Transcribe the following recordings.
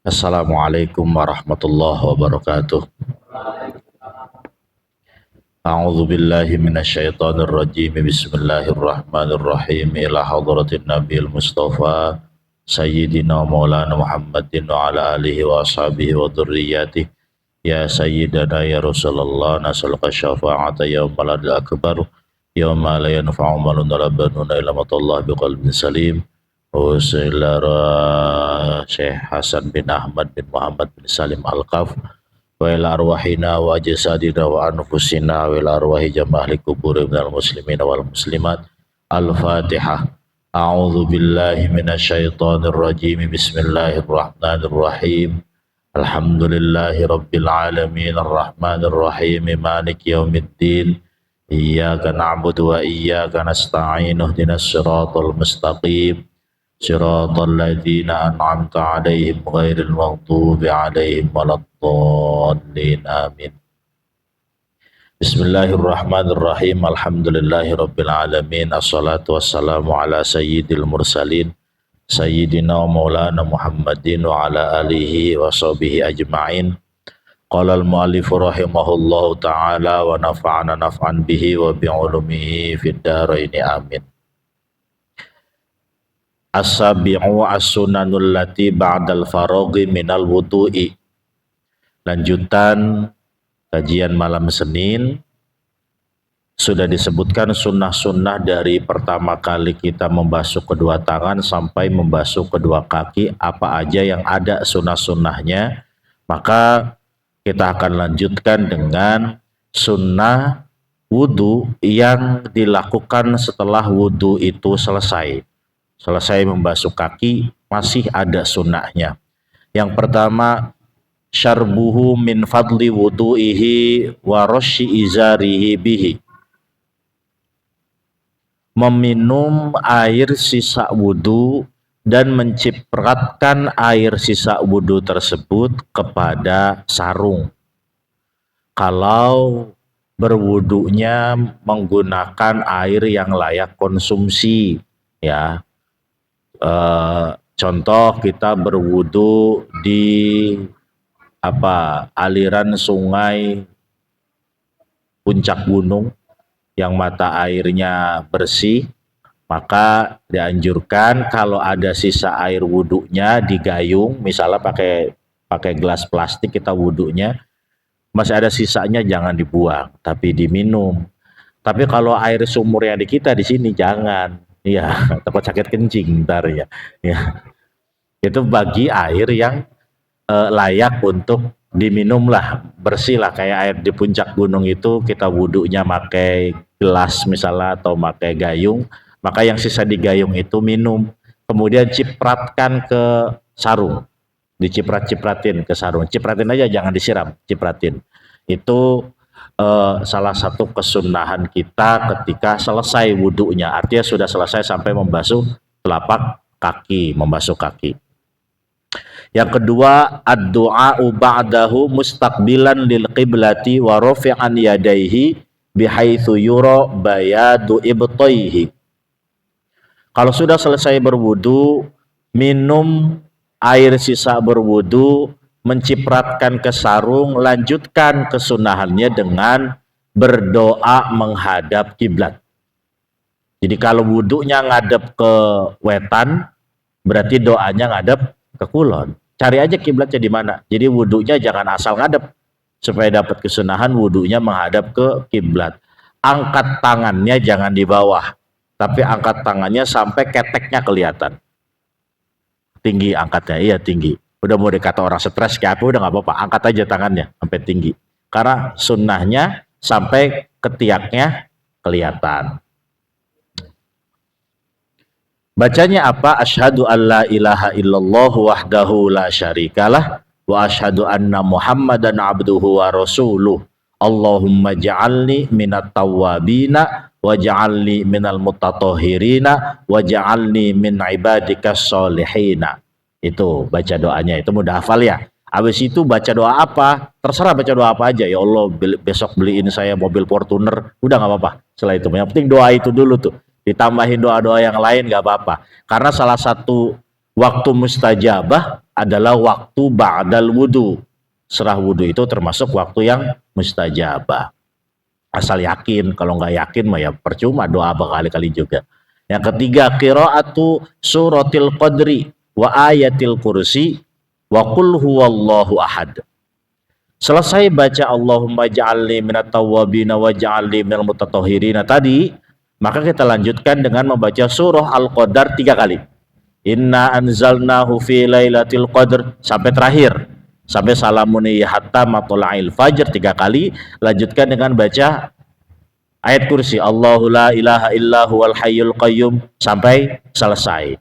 Assalamualaikum warahmatullahi wabarakatuh. A'udzu billahi minasyaitonir rajim. Bismillahirrahmanirrahim. Ila hadratin nabiyil mustafa sayyidina maulana Muhammadin wa ala alihi wa ashabihi wa dzurriyyatihi. Ya sayyidana ya Rasulullah, nas'aluka syafa'ata yaumal akbar yauma la yanfa'u malun wala banun illa man biqalbin salim. Usilara Syekh Hasan bin Ahmad bin Muhammad bin Salim Al-Qaf wa ila arwahina wa jasadina wa anfusina wa ila arwahi jamahli kuburi minal muslimina wal muslimat. Al-Fatihah. A'udzu billahi minasyaitonir rajim. Bismillahirrahmanirrahim. Alhamdulillahi rabbil alamin arrahmanir rahim maliki yaumiddin. Iyyaka na'budu wa iyyaka nasta'in. Ihdinas siratal mustaqim. Siratal ladzina an'amta 'alaihim ghairil maghdubi 'alaihim waladdallin. Amin. Bismillahirrahmanirrahim. Alhamdulillahirabbil alamin. Assalatu wassalamu ala sayyidil mursalin sayyidina wa maulana Muhammadin wa ala alihi wa sahbihi ajma'in. Qala al-mu'allif rahimahullahu ta'ala wa nafa'ana naf'an bihi wa bi'ulumihi fid dharain. Amin. As-sabi'u as-sunanul lati ba'dal faraghi minal wudu'i. Lanjutan kajian malam Senin, sudah disebutkan sunnah-sunnah dari pertama kali kita membasuh kedua tangan sampai membasuh kedua kaki, apa aja yang ada sunnah-sunnahnya. Maka kita akan lanjutkan dengan sunnah wudu yang dilakukan setelah wudu itu selesai. Selesai membasuh kaki, masih ada sunnahnya. Yang pertama, syarbuhu min fadli wudu'ihi wa rosyi izarihi bihi. Meminum air sisa wudu dan mencipratkan air sisa wudu tersebut kepada sarung. Kalau berwudunya menggunakan air yang layak konsumsi, ya. Contoh kita berwudu di aliran sungai puncak gunung yang mata airnya bersih, maka dianjurkan kalau ada sisa air wudunya digayung, misalnya pakai gelas plastik kita wudunya, masih ada sisanya jangan dibuang, tapi diminum. Tapi kalau air sumur yang di kita di sini jangan. Iya, takut sakit kencing ntar ya. Itu bagi air yang layak untuk diminum lah, bersih lah, kayak air di puncak gunung itu kita wudunya pakai gelas misalnya atau pakai gayung, maka yang sisa di gayung itu minum, kemudian cipratkan ke sarung, diciprat-cipratin ke sarung, cipratin aja jangan disiram, cipratin. Itu salah satu kesunahan kita ketika selesai wudunya, artinya sudah selesai sampai membasuh telapak kaki, membasuh kaki. Yang kedua, ad-du'a'u ba'dahu mustaqbilan lil qiblati wa rafi'an yadayhi bihaitsu yura bayadu ibtaihi. Kalau sudah selesai berwudu, minum air sisa berwudu, mencipratkan ke sarung, lanjutkan kesunahannya dengan berdoa menghadap kiblat. Jadi kalau wudunya ngadep ke wetan, berarti doanya ngadep ke kulon. Cari aja kiblatnya di mana. Jadi wudunya jangan asal ngadep, supaya dapat kesunahan wudunya menghadap ke kiblat. Angkat tangannya jangan di bawah, tapi angkat tangannya sampai keteknya kelihatan. Tinggi angkatnya, iya tinggi. Udah mau dikata orang stres kayak apa, udah nggak apa-apa, angkat aja tangannya sampai tinggi, karena sunnahnya sampai ketiaknya kelihatan. Bacanya apa? Asyhadu alla ilaha illallah wahdahu la syarikalah wa asyhadu anna muhammadan abduhu wa rasuluh. Allahumma ja'alni minat tawwabina wa ja'alni minal mutatahhirina wa ja'alni min ibadikas solihina. Itu baca doanya, itu mudah hafal ya. Habis itu baca doa apa? Terserah baca doa apa aja. Ya Allah, besok beliin saya mobil Fortuner. Udah nggak apa-apa. Setelah itu, yang penting doa itu dulu tuh. Ditambahin doa-doa yang lain nggak apa-apa. Karena salah satu waktu mustajabah adalah waktu ba'dal wudu. Setelah wudu itu termasuk waktu yang mustajabah. Asal yakin, kalau nggak yakin mah ya percuma doa berkali-kali juga. Yang ketiga, qiraatu suratil qadri wa ayatil kursi wa qul huwallahu ahad. Selesai baca Allahumma ja'alni minat tawwabina wa ja'alni minal mutatahhirina tadi, maka kita lanjutkan dengan membaca surah Al-Qadar 3 kali. Inna anzalnahu fi lailatul qadr sampai terakhir. Sampai salamuni hatta matla'il fajr 3 kali. Lanjutkan dengan baca ayat kursi Allahu la ilaha illa huwal hayyul qayyum sampai selesai.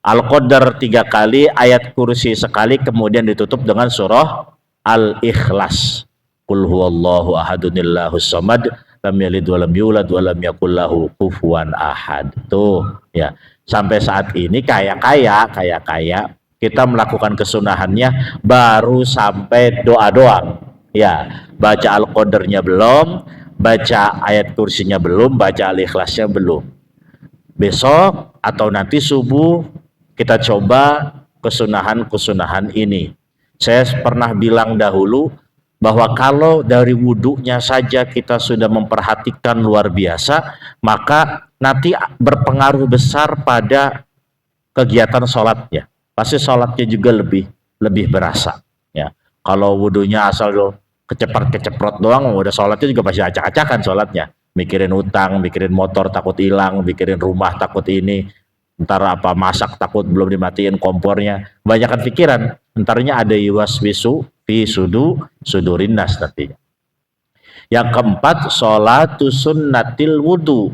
Al-Qadar 3 kali, ayat kursi sekali, kemudian ditutup dengan surah Al-Ikhlas. Qul huwallahu ahadunillahus samad lam yalid wa lam yulad wa lam yakul lahu kufuwan ahad. Tuh ya. Sampai saat ini kaya kita melakukan kesunahannya baru sampai doa doang. Ya, baca Al-Qadarnya belum, baca ayat kursinya belum, baca Al-Ikhlasnya belum. Besok atau nanti subuh kita coba kesunahan-kesunahan ini. Saya pernah bilang dahulu bahwa kalau dari wudhunya saja kita sudah memperhatikan luar biasa, maka nanti berpengaruh besar pada kegiatan sholatnya. Pasti sholatnya juga lebih berasa. Ya, kalau wudhunya asal keceprot doang, udah sholatnya juga pasti acak-acakan sholatnya. Mikirin utang, mikirin motor takut hilang, mikirin rumah takut ini, ntar apa masak takut belum dimatiin kompornya, banyakkan pikiran. Entarnya ada yuwaswisu fi sudurin nas nantinya. Yang keempat, sholatu sunnatil wudu.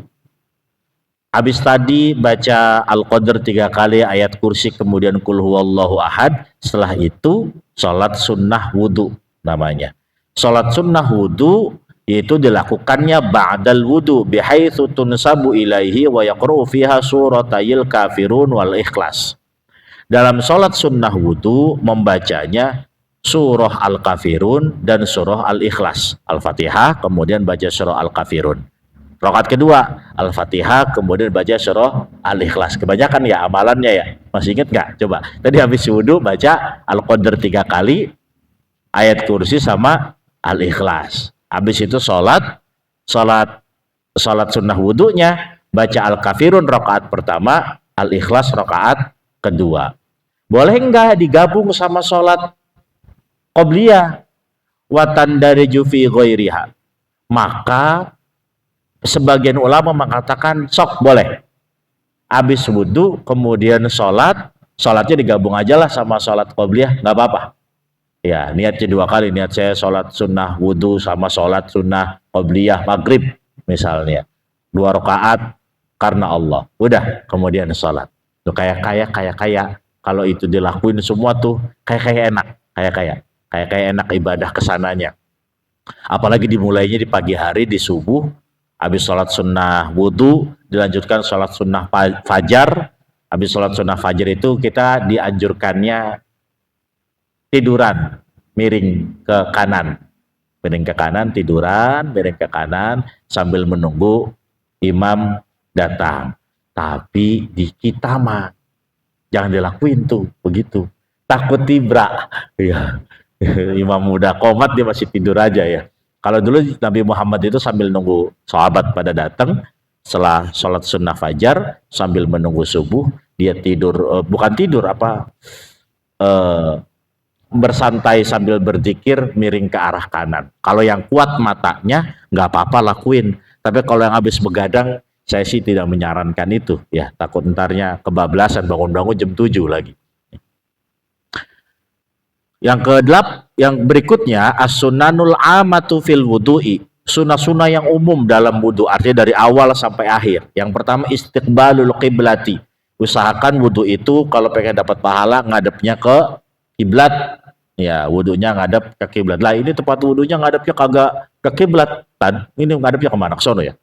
Habis tadi baca Al-Qadr 3 kali, ayat kursi, kemudian kul huwallahu ahad. Setelah itu sholat sunnah wudu namanya. Sholat sunnah wudu yaitu dilakukannya ba'dal wudu bihaitsu tunsabu ilaihi wa yaqra'u fiha suratayil kafirun wal ikhlas. Dalam sholat sunnah wudu membacanya surah Al-Kafirun dan surah Al-Ikhlas. Al-Fatihah kemudian baca surah Al-Kafirun. Rakaat kedua Al-Fatihah kemudian baca surah Al-Ikhlas. Kebanyakan ya amalannya ya. Masih ingat nggak? Coba. Tadi habis wudu baca Al-Qadr 3 kali, ayat kursi sama Al-Ikhlas. Habis itu sholat sunnah wudunya baca Al-Kafirun rakaat pertama, Al-Ikhlas rakaat kedua. Boleh enggak digabung sama sholat qobliyah watan dari jufi ghairiha? Maka sebagian ulama mengatakan sok boleh. Habis wudu kemudian sholatnya digabung aja lah sama sholat qobliyah, nggak apa-apa. Ya, niatnya 2 kali, niat saya sholat sunnah wudu sama sholat sunnah qobliyah maghrib misalnya, 2 rakaat karena Allah. Udah, kemudian sholat. Tuh kayak kalau itu dilakuin semua tuh kayak enak ibadah kesananya. Apalagi dimulainya di pagi hari, di subuh, habis sholat sunnah wudu dilanjutkan sholat sunnah fajar. Habis sholat sunnah fajar itu kita dianjurkannya tiduran miring ke kanan, tiduran miring ke kanan sambil menunggu imam datang. Tapi di kita mah jangan dilakuin tuh begitu, takut tibra ya. Imam udah qomat dia masih tidur aja ya. Kalau dulu Nabi Muhammad itu sambil nunggu sahabat pada datang, setelah sholat sunnah fajar sambil menunggu subuh dia tidur, bersantai sambil berzikir miring ke arah kanan. Kalau yang kuat matanya nggak apa-apa lakuin, tapi kalau yang habis begadang saya sih tidak menyarankan itu ya, takut entarnya kebablasan bangun-bangun jam 7 lagi. Yang berikutnya as-sunanul amatu fil wudu'i, sunnah-sunnah yang umum dalam wudu, artinya dari awal sampai akhir. Yang pertama istiqbalul qiblati, usahakan wudu itu kalau pengen dapat pahala ngadepnya ke kiblat. Ya, wudunya ngadep ke kiblat. Lah ini tempat wudunya ngadepnya kagak ke kiblat. Ini ngadepnya kemana? Ke sono ya.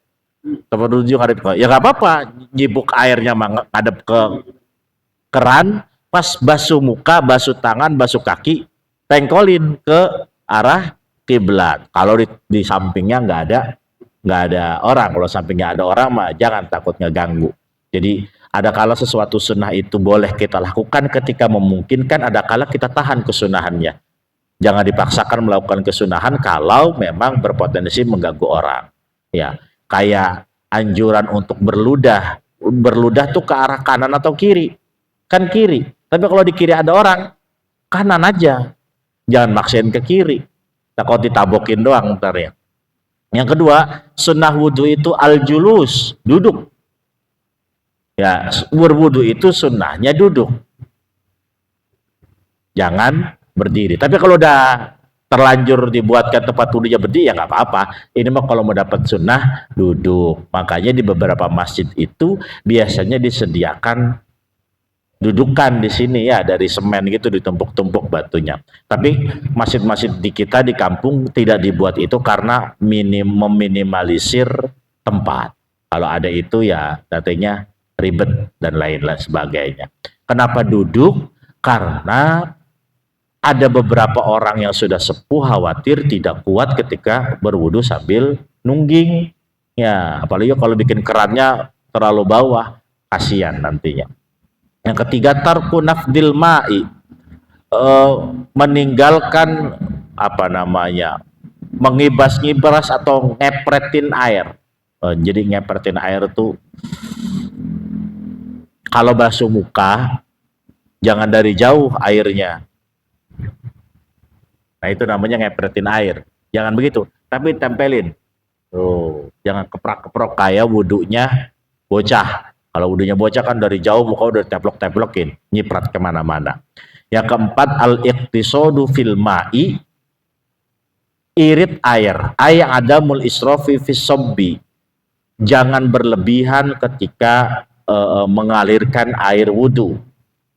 Tempat wudunya ngadep ke, ya nggak apa-apa, nyibuk airnya ngadep ke keran, pas basuh muka, basuh tangan, basuh kaki, tengkolin ke arah kiblat. Kalau di sampingnya nggak ada orang. Kalau sampingnya ada orang mah jangan, takut ngeganggu. Jadi Ada kala sesuatu sunnah itu boleh kita lakukan ketika memungkinkan, ada kala kita tahan kesunahannya. Jangan dipaksakan melakukan kesunahan kalau memang berpotensi mengganggu orang. Ya, kayak anjuran untuk berludah. Berludah tuh ke arah kanan atau kiri? Kan kiri. Tapi kalau di kiri ada orang, kanan aja. Jangan maksain ke kiri. Takut ditabokin doang ntar ya. Yang kedua, sunnah wudhu itu al-julus, duduk. Ya, berwudhu itu sunnahnya duduk. Jangan berdiri. Tapi kalau udah terlanjur dibuatkan tempat wudhunya berdiri, ya nggak apa-apa. Ini mah kalau mau dapat sunnah, duduk. Makanya di beberapa masjid itu biasanya disediakan dudukan di sini ya, dari semen gitu, ditumpuk-tumpuk batunya. Tapi masjid-masjid di kita di kampung tidak dibuat itu karena meminimalisir tempat. Kalau ada itu ya nantinya ribet dan lain-lain sebagainya. Kenapa duduk? Karena ada beberapa orang yang sudah sepuh khawatir tidak kuat ketika berwudu sambil nungging. Ya, apalagi kalau bikin kerannya terlalu bawah, kasihan nantinya. Yang ketiga, tarku nafdil ma'i, meninggalkan apa namanya, mengibas-ngibas atau ngepretin air. Jadi ngepretin air tuh kalau basuh muka jangan dari jauh airnya. Nah itu namanya ngepretin air. Jangan begitu, tapi tempelin. Tuh, jangan keprak-keprok kayak wudunya bocah. Kalau wudunya bocah kan dari jauh muka udah teplok-teplokin, nyiprat kemana-mana. Yang keempat, al-iqtisadu fil ma'i, irit air. Ay adamul israfi fis sabbi. Jangan berlebihan ketika mengalirkan air wudu.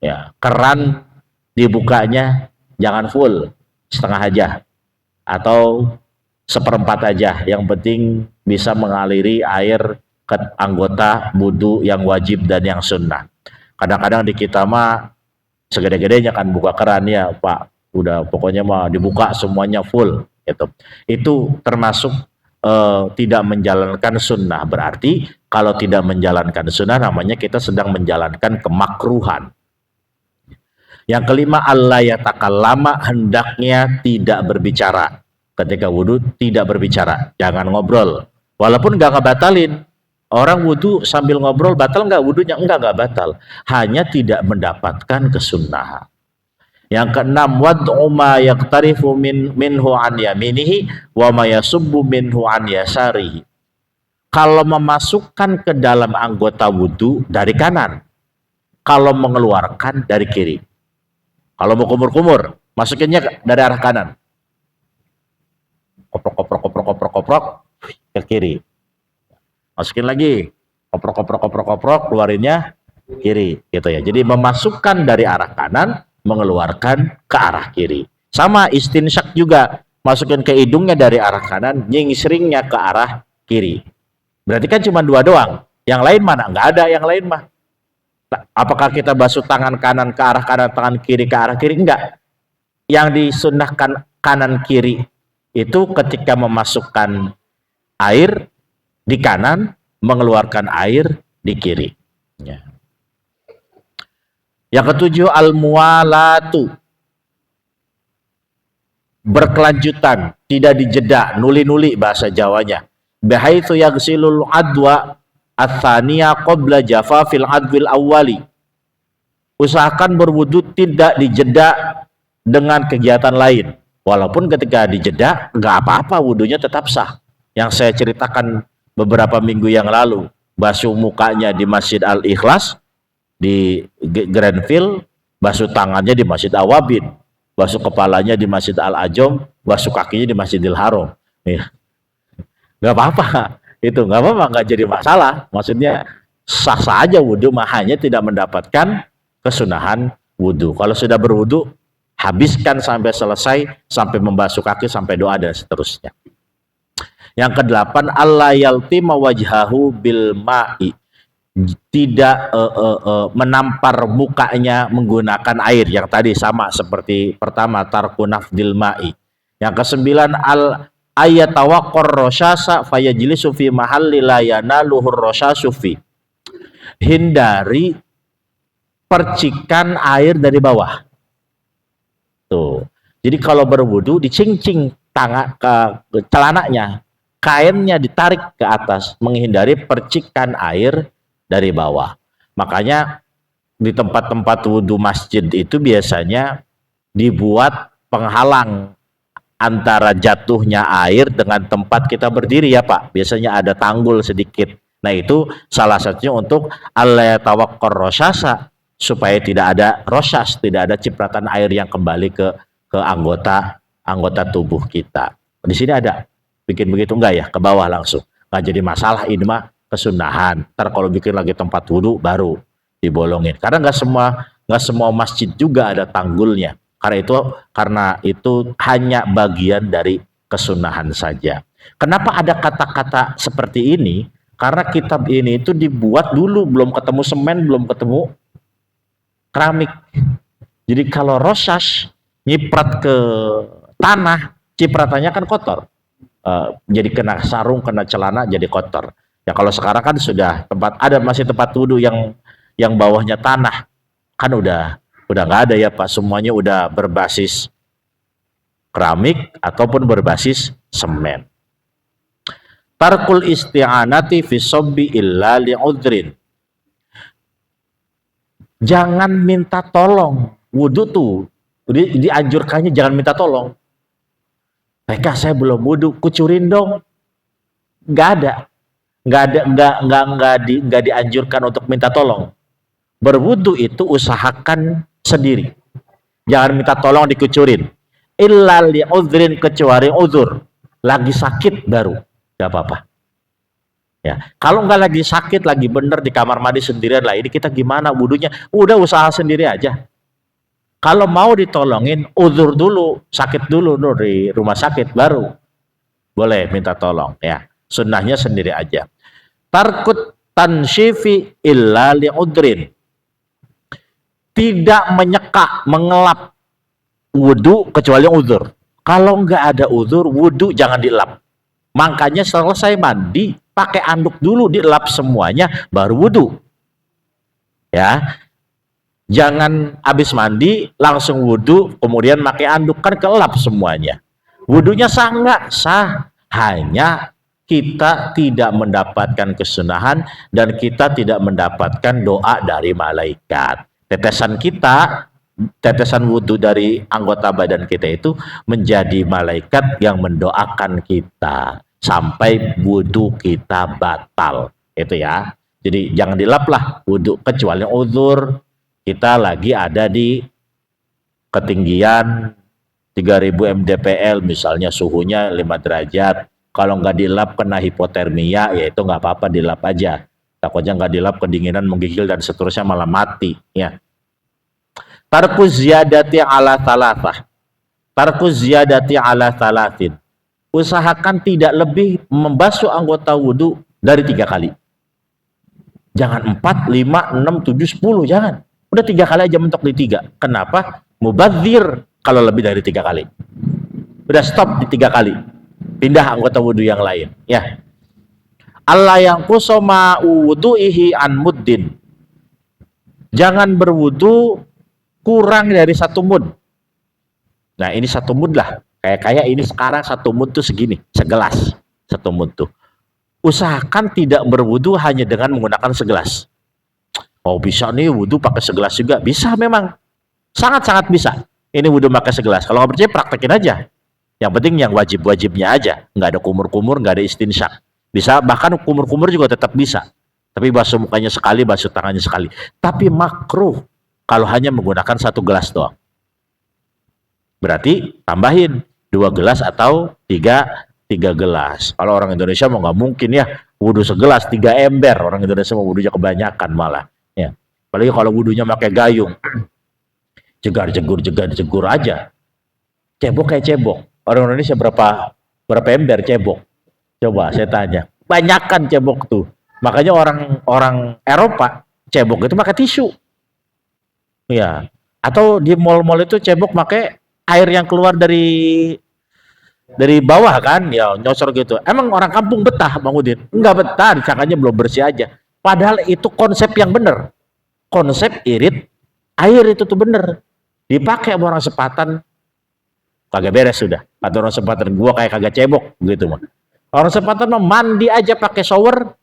Ya, keran dibukanya jangan full, setengah aja atau seperempat aja. Yang penting bisa mengaliri air ke anggota wudu yang wajib dan yang sunnah. Kadang-kadang di kita mah segede-gedenya kan buka keran ya Pak, udah pokoknya mah dibuka semuanya full gitu. Itu termasuk tidak menjalankan sunnah. Berarti kalau tidak menjalankan sunnah namanya kita sedang menjalankan kemakruhan. Yang kelima, Allah yatakallama, hendaknya tidak berbicara. Ketika wudhu tidak berbicara, jangan ngobrol. Walaupun nggak ngebatalin. Orang wudhu sambil ngobrol batal nggak wudhunya? Nggak batal. Hanya tidak mendapatkan kesunahan. Yang keenam, wad'u ma yaqtarifu minhu an yaminihi wa ma yasubbu minhu an yasarihi. Kalau memasukkan ke dalam anggota wudhu dari kanan, kalau mengeluarkan dari kiri. Kalau mau kumur-kumur, masukinnya dari arah kanan. Koprok ke kiri. Masukin lagi. Koprok, keluarinnya kiri gitu ya. Jadi memasukkan dari arah kanan, mengeluarkan ke arah kiri. Sama istinsyak juga, masukin ke hidungnya dari arah kanan, nyingsringnya ke arah kiri. Berarti kan cuma dua doang. Yang lain mana? Nggak ada yang lain mah. Apakah kita basuh tangan kanan ke arah kanan, tangan kiri ke arah kiri? Enggak. Yang disunnahkan kanan kiri itu ketika memasukkan air di kanan, mengeluarkan air di kiri. Ya. Yang ketujuh, al-muwalatu, berkelanjutan, tidak dijeda, nuli-nuli bahasa Jawanya. Bihaitsu yaghsilul adwa ats-tsaniyah qabla jafafil adwil awwali. Usahakan berwudu tidak dijeda dengan kegiatan lain. Walaupun ketika dijeda nggak apa-apa, wudunya tetap sah. Yang saya ceritakan beberapa minggu yang lalu, basuh mukanya di Masjid Al-Ikhlas di Grandville, basuh tangannya di Masjid Awabin, basuh kepalanya di Masjid Al-Ajom, basuh kakinya di Masjidil Haram. Nggak apa-apa, itu nggak apa-apa, nggak jadi masalah. Maksudnya sah-sah aja wudhu, hanya tidak mendapatkan kesunahan wudhu. Kalau sudah berwudhu, habiskan sampai selesai, sampai membasuh kaki, sampai doa dan seterusnya. Yang kedelapan, Allah yaltima wajhahu bil ma'i, tidak menampar mukanya menggunakan air. Yang tadi sama seperti pertama, tarku nafdil ma'i. Yang kesembilan, al ayatawaqqar rasyasa fayajlisu fi mahalli la yanaluhur rasyasu fi. hindari percikan air dari bawah. Tuh. Jadi kalau berwudu dicincing tangan ke celananya, kainnya ditarik ke atas menghindari percikan air dari bawah. Makanya di tempat-tempat wudu masjid itu biasanya dibuat penghalang antara jatuhnya air dengan tempat kita berdiri ya Pak. Biasanya ada tanggul sedikit. Nah itu salah satunya untuk alla tawakkar rosasa, supaya tidak ada rosas, tidak ada cipratan air yang kembali ke anggota tubuh kita. Di sini ada bikin begitu enggak ya? Ke bawah langsung. Nggak jadi masalah, ini mah kesunahan. Ntar kalau bikin lagi tempat wudhu baru dibolongin. Karena nggak semua masjid juga ada tanggulnya. Karena itu hanya bagian dari kesunahan saja. Kenapa ada kata-kata seperti ini? Karena kitab ini itu dibuat dulu belum ketemu semen, belum ketemu keramik. Jadi kalau rosas nyiprat ke tanah, cipratannya kan kotor. Jadi kena sarung, kena celana, jadi kotor. Ya kalau sekarang kan sudah masih tempat wudhu yang bawahnya tanah, kan udah nggak ada ya Pak. Semuanya udah berbasis keramik ataupun berbasis semen. Tarkul isti'anati fi sobbi illa li'udrin. Jangan minta tolong. Wudhu tuh dianjurkannya jangan minta tolong. Mereka saya belum wudhu, kucurin dong. Nggak dianjurkan untuk minta tolong. Berwudhu itu usahakan sendiri. Jangan minta tolong dikucurin. Illa li'udrin, kecuali uzur. Lagi sakit baru. Gak apa-apa. Ya, kalau nggak lagi sakit, lagi bener di kamar mandi sendirian lah, ini kita gimana wudhunya? Udah usaha sendiri aja. Kalau mau ditolongin, uzur dulu, sakit dulu di rumah sakit baru boleh minta tolong. Ya, sunnahnya sendiri aja. Tarkut tansyifi illa li'udrin. Tidak menyeka, mengelap wudhu kecuali uzur. Kalau nggak ada uzur, wudhu jangan dilap. Makanya selesai mandi, pakai anduk dulu, dilap semuanya, baru wudhu. Ya, jangan habis mandi langsung wudhu, kemudian pakai anduk, kan kelap semuanya. Wudhunya sah nggak? Sah. Hanya kita tidak mendapatkan kesunahan dan kita tidak mendapatkan doa dari malaikat. Tetesan wudhu dari anggota badan kita itu menjadi malaikat yang mendoakan kita sampai wudhu kita batal. Itu ya. Jadi jangan dilap lah wudhu, kecuali uzur. Kita lagi ada di ketinggian 3000 mdpl, misalnya suhunya 5 derajat. Kalau nggak dilap kena hipotermia, ya itu nggak apa-apa, dilap aja. Takutnya nggak dilap kedinginan, menggigil dan seterusnya malah mati. Ya. Tarkuz ziyadati ala thalathah. Tarkuz ziyadati ala thalathin. Usahakan tidak lebih membasuh anggota wudhu dari 3 kali. Jangan 4, 5, 6, 7, 10, jangan. Udah 3 kali aja, mentok di 3. Kenapa? Mubadzir kalau lebih dari 3 kali. Udah stop di 3 kali. Pindah anggota wudhu yang lain. Ya. Allah yang kusoma wudu'ihi an muddin. Jangan berwudhu kurang dari 1 mud. Nah ini 1 mud lah. Kayak ini sekarang 1 mud tuh segini, segelas 1 mud tuh. Usahakan tidak berwudu hanya dengan menggunakan segelas. Oh bisa nih wudhu pakai segelas juga, bisa memang, sangat-sangat bisa. Ini wudhu pakai segelas. Kalau nggak percaya praktekin aja. Yang penting yang wajib-wajibnya aja, nggak ada kumur-kumur, nggak ada istinsyak. Bisa, bahkan kumur-kumur juga tetap bisa. Tapi basuh mukanya sekali, basuh tangannya sekali. Tapi makruh kalau hanya menggunakan 1 gelas doang. Berarti tambahin 2 gelas atau 3 gelas. Kalau orang Indonesia mau nggak mungkin ya wudhu segelas 3 ember. Orang Indonesia mau wudhunya kebanyakan malah. Ya. Apalagi kalau wudhunya pakai gayung, jegar-jegur aja. Cebok kayak cebok. Orang Indonesia berapa ember cebok? Coba saya tanya. Banyakan cebok tuh. Makanya orang Eropa cebok itu pakai tisu. Ya. Atau di mall-mall itu cebok pakai air yang keluar dari bawah kan, ya nyosor gitu. Emang orang kampung betah Bang Udin? Enggak betah, disangkanya belum bersih aja. Padahal itu konsep yang benar. Konsep irit air itu tuh bener. Dipakai sama orang sepatan, kagak beres sudah. Atau orang sepatan, gua kayak kagak cebok gitu mah. Orang sepatan mah mandi aja pakai shower,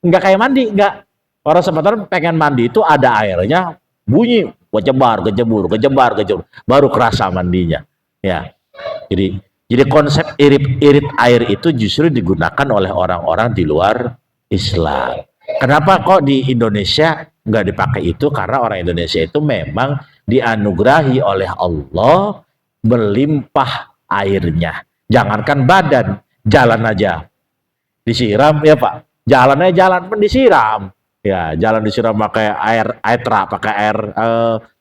nggak kayak mandi, nggak. Orang sepatan pengen mandi itu ada airnya, bunyi, kejemur, baru kerasa mandinya. Ya, jadi konsep irit air itu justru digunakan oleh orang-orang di luar Islam. Kenapa kok di Indonesia nggak dipakai itu? Karena orang Indonesia itu memang dianugerahi oleh Allah berlimpah airnya. Jangankan badan, jalan aja disiram ya Pak. Jalannya jalan pun disiram. Ya, jalan disiram pakai air pakai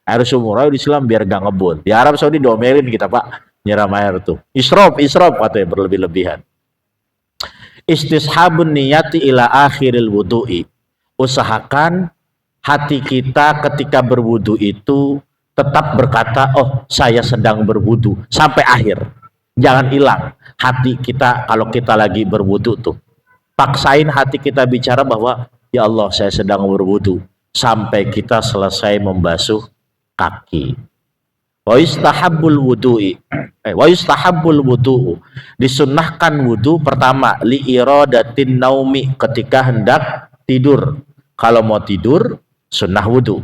air sumur, ayo disiram biar gak ngebun. Di Arab Saudi domelin kita Pak, nyiram air tuh. Isrof katanya berlebih-lebihan. Istishabun niyati ila akhiril wudu'i. Usahakan hati kita ketika berwudu itu tetap berkata, oh saya sedang berwudu sampai akhir. Jangan hilang hati kita kalau kita lagi berwudu tuh. Paksain hati kita bicara bahwa ya Allah saya sedang berwudu sampai kita selesai membasuh kaki. Wa yustahabbul wudu'i wa yustahabbul wudu'u, disunnahkan wudu pertama li iradatin naumi, ketika hendak tidur. Kalau mau tidur sunnah wudu.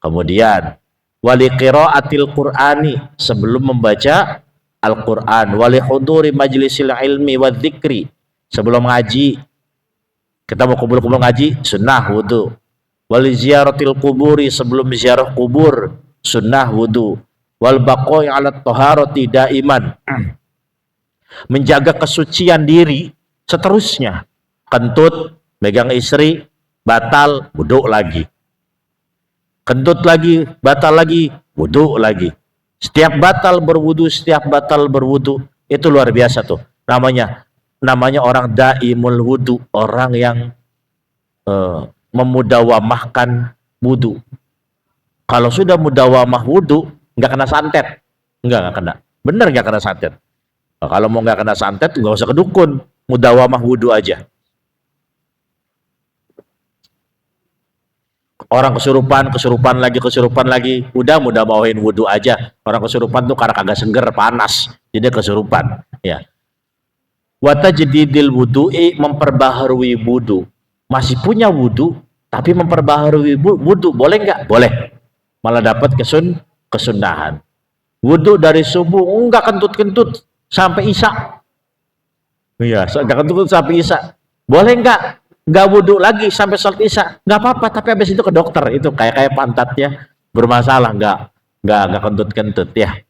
Kemudian wali qiraatil qur'ani, sebelum membaca Al-Qur'an, wali huduri majlisil ilmi wa dzikri, sebelum ngaji, kita mau kumpul-kumpul ngaji sunnah wudu. Wali ziyaratil kuburi, sebelum ziarah kubur sunnah wudu. Wal baqoi ala taharati daiman, menjaga kesucian diri seterusnya. Kentut megang istri batal, wudu lagi. Kentut lagi batal lagi, wudu lagi. Setiap batal berwudu itu luar biasa tuh. Namanya orang daimul wudu, orang yang memudawamahkan wudu. Kalau sudah mudawamah wudu, nggak kena santet, nggak kena, bener nggak kena santet. Kalau mau nggak kena santet, nggak usah ke dukun, mudawamah wudu aja. Orang kesurupan lagi, udah mudawamahin wudu aja. Orang kesurupan tuh karena kagak seger, panas, jadi kesurupan. Ya. Watajdidil wudu'i, memperbaharui wudu. Masih punya wudu, tapi memperbaharui wudu, boleh nggak? Boleh. Malah dapat kesunahan. Wudu dari subuh enggak kentut-kentut sampai isya. Iya, enggak kentut sampai isya. Boleh enggak wudu lagi sampai salat isya? Enggak apa-apa, tapi habis itu ke dokter, itu kayak pantatnya bermasalah, enggak kentut-kentut ya.